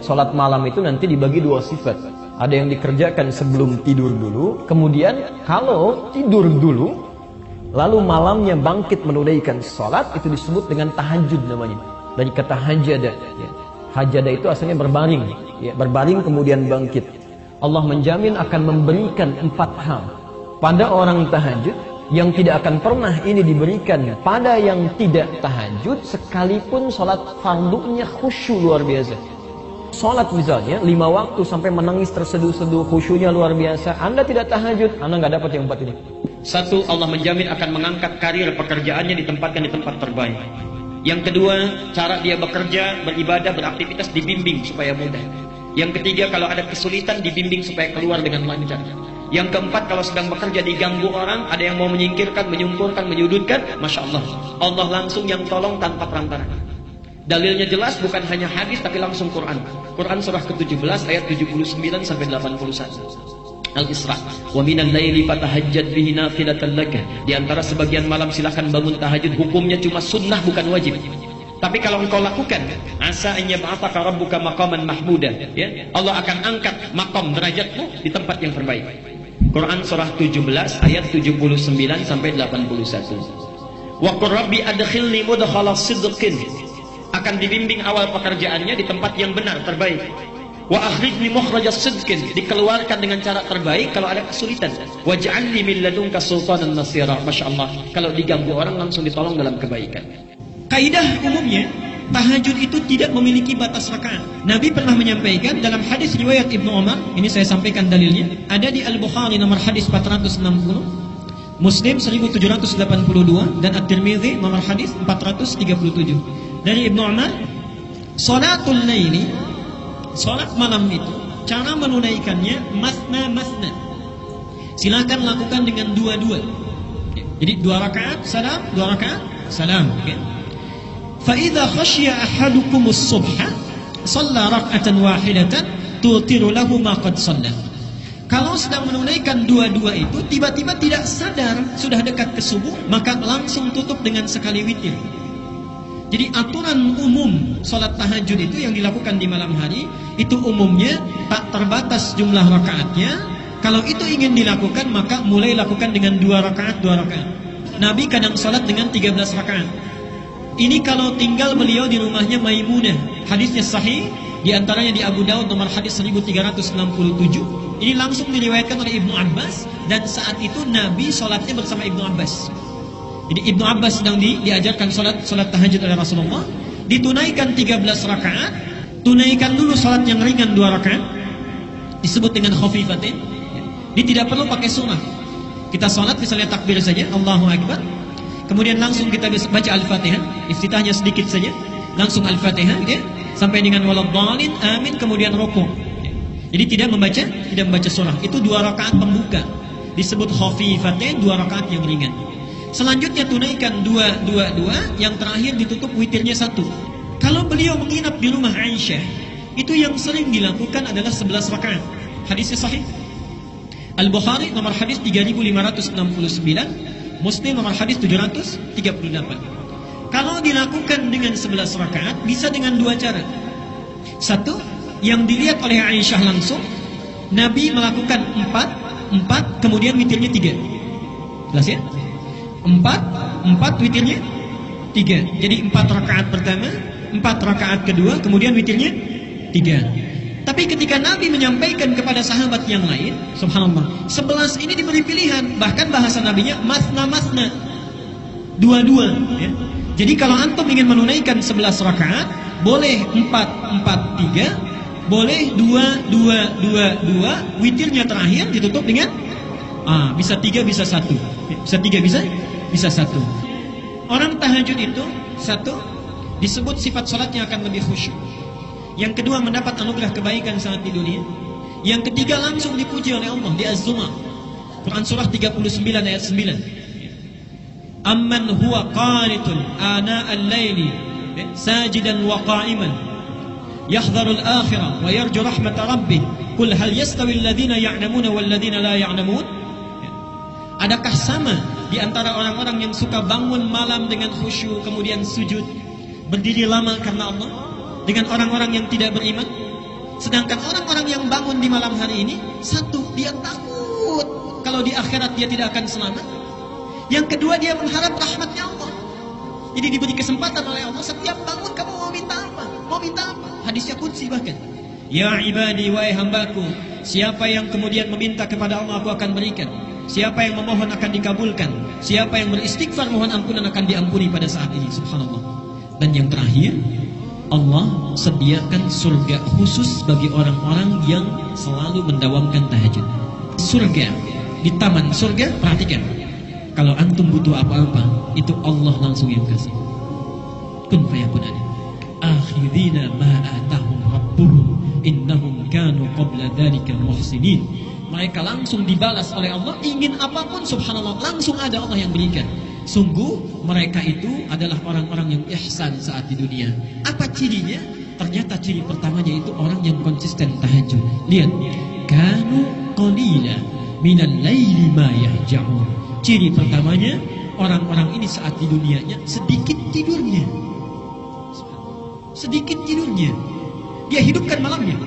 Sholat malam itu nanti dibagi dua sifat. Ada yang dikerjakan sebelum tidur dulu, kemudian kalau tidur dulu, lalu malamnya bangkit menunaikan sholat, itu disebut dengan tahajud namanya. Dari kata hajada. Ya. Hajada itu asalnya berbaring. Ya, berbaring kemudian bangkit. Allah menjamin akan memberikan 4 hal pada orang tahajud yang tidak akan pernah ini diberikan pada yang tidak tahajud, sekalipun sholat fardunya khusyuk luar biasa. Sholat misalnya 5 waktu sampai menangis terseduh-seduh, khusyuknya luar biasa. Anda tidak tahajud, Anda nggak dapat yang 4 ini. 1, Allah menjamin akan mengangkat karir pekerjaannya, ditempatkan di tempat terbaik. Yang kedua, cara dia bekerja, beribadah, beraktivitas dibimbing supaya mudah. Yang ketiga, kalau ada kesulitan dibimbing supaya keluar dengan lancar. Yang keempat, kalau sedang bekerja diganggu orang, ada yang mau menyingkirkan, menyumpurkan, menyudutkan, Masya Allah, Allah langsung yang tolong tanpa perantara. Dalilnya jelas, bukan hanya hadis tapi langsung Quran. Quran surah ke-17 ayat 79 sampai 81. Al-Isra. Wa minal laili fatahajjad bihi nafilatan laka. Di antara sebagian malam silakan bangun tahajud, hukumnya cuma sunnah bukan wajib. Tapi kalau engkau lakukan, asa an yab'athaka rabbuka maqaman mahmuda, ya. Allah akan angkat maqam derajatmu di tempat yang terbaik. Quran surah 17 ayat 79 sampai 81. Wa qur rabbi adkhilni mudkhala sidqin. Akan dibimbing awal pekerjaannya di tempat yang benar, terbaik. Wa akhrijni mukhrajas sidqin, dikeluarkan dengan cara terbaik kalau ada kesulitan. Waj'alni min ladunka sultanan nasira. Masyaallah, kalau diganggu orang langsung ditolong dalam kebaikan. Kaidah umumnya, tahajud itu tidak memiliki batas rakaat. Nabi pernah menyampaikan dalam hadis riwayat Ibnu Umar, ini saya sampaikan dalilnya, ada di Al-Bukhari nomor hadis 460, Muslim 1782, dan At-Tirmidzi nomor hadis 437. Dari Ibnu Umar, salatul laili, salat malam itu, cara menunaikannya masna. Silakan lakukan dengan 2-2. Jadi 2 rakaat salam, 2 rakaat salam. Okay? Fa idza khashiya ahadukumus subha, shalla rak'atan wahidatan tutiru lahu ma qad shalla. Kalau sedang menunaikan 2-2 itu, tiba-tiba tidak sadar sudah dekat ke subuh, maka langsung tutup dengan sekali witir. Jadi aturan umum sholat tahajud itu yang dilakukan di malam hari, itu umumnya tak terbatas jumlah rakaatnya. Kalau itu ingin dilakukan, maka mulai lakukan dengan 2 rakaat. Nabi kadang sholat dengan 13 rakaat. Ini kalau tinggal beliau di rumahnya Maimunah. Hadisnya sahih, di antaranya di Abu Daud nomor hadis 1367. Ini langsung diriwayatkan oleh Ibnu Abbas, dan saat itu Nabi sholatnya bersama Ibnu Abbas. Jadi Ibnu Abbas sedang diajarkan sholat tahajud oleh Rasulullah, ditunaikan 13 rakaat, tunaikan dulu sholat yang ringan 2 rakaat, disebut dengan khafifatin. Dia tidak perlu pakai sunnah. Kita sholat misalnya takbir saja, Allahu Akbar, kemudian langsung kita baca Al-Fatihah, iftitahnya sedikit saja, langsung Al-Fatihah, gitu ya, sampai dengan waladhdallin, amin, kemudian rukuk. Jadi tidak membaca surah. Itu 2 rakaat pembuka, disebut khafifatin, 2 rakaat yang ringan. Selanjutnya tunaikan 2, yang terakhir ditutup witirnya 1. Kalau beliau menginap di rumah Aisyah, itu yang sering dilakukan adalah 11 rakaat. Hadisnya sahih. Al-Bukhari nomor hadis 3569, Muslim nomor hadis 738. Kalau dilakukan dengan 11 rakaat, bisa dengan 2 cara. 1, yang dilihat oleh Aisyah langsung, Nabi melakukan 4, kemudian witirnya 3. Jelas ya? 4 witirnya 3. Jadi 4 rakaat pertama, 4 rakaat kedua, kemudian witirnya 3. Tapi ketika Nabi menyampaikan kepada sahabat yang lain, subhanallah, 11 ini diberi pilihan. Bahkan bahasa Nabinya masna, 2-2 ya. Jadi kalau antum ingin menunaikan 11 rakaat, boleh 4-4-3, boleh 2-2-2-2, witirnya terakhir ditutup dengan bisa 3, bisa 1. Bisa 3, bisa 1. Orang tahajud itu, 1, disebut sifat sholatnya akan lebih khusyuk. Yang kedua, mendapat anugerah kebaikan saat di dunia. Yang ketiga, langsung dipuji oleh Allah di Az-Zumar, Quran surah 39 ayat 9. Amman huwa qanitun ana al-laili sajidan wa qa'iman yahdharul akhirah wa yarju rahmat rabbih qul hal yastawi alladhina ya'lamuna wal ladhina la ya'lamun. Adakah sama di antara orang-orang yang suka bangun malam dengan khusyuk, kemudian sujud, berdiri lama karena Allah, dengan orang-orang yang tidak beriman? Sedangkan orang-orang yang bangun di malam hari ini, satu, dia takut kalau di akhirat dia tidak akan selamat. Yang kedua, dia mengharap rahmatnya Allah. Jadi diberi kesempatan oleh Allah, setiap bangun kamu mau minta apa? Mau minta apa? Hadisnya qudsi bahkan. Ya ibadi, wahai hambaku, siapa yang kemudian meminta kepada Allah, aku akan berikan. Siapa yang memohon akan dikabulkan. Siapa yang beristighfar, mohon ampunan, akan diampuni pada saat ini. Subhanallah. Dan yang terakhir, Allah sediakan surga khusus bagi orang-orang yang selalu mendawamkan tahajud. Surga, di taman surga, perhatikan. Kalau antum butuh apa-apa, itu Allah langsung yang kasih. Kun fayakun ada. Akhirina ma atahum rabbuhum innahum kanu qabla dzalika muhsinin. Mereka langsung dibalas oleh Allah, ingin apapun subhanallah langsung ada Allah yang berikan. Sungguh mereka itu adalah orang-orang yang ihsan saat di dunia. Apa cirinya? Ternyata ciri pertamanya itu orang yang konsisten tahajud. Lihat, kanu qalila minal laili ma yahja'un. Ciri pertamanya, orang-orang ini saat di dunianya sedikit tidurnya. Sedikit tidurnya. Dia hidupkan malamnya.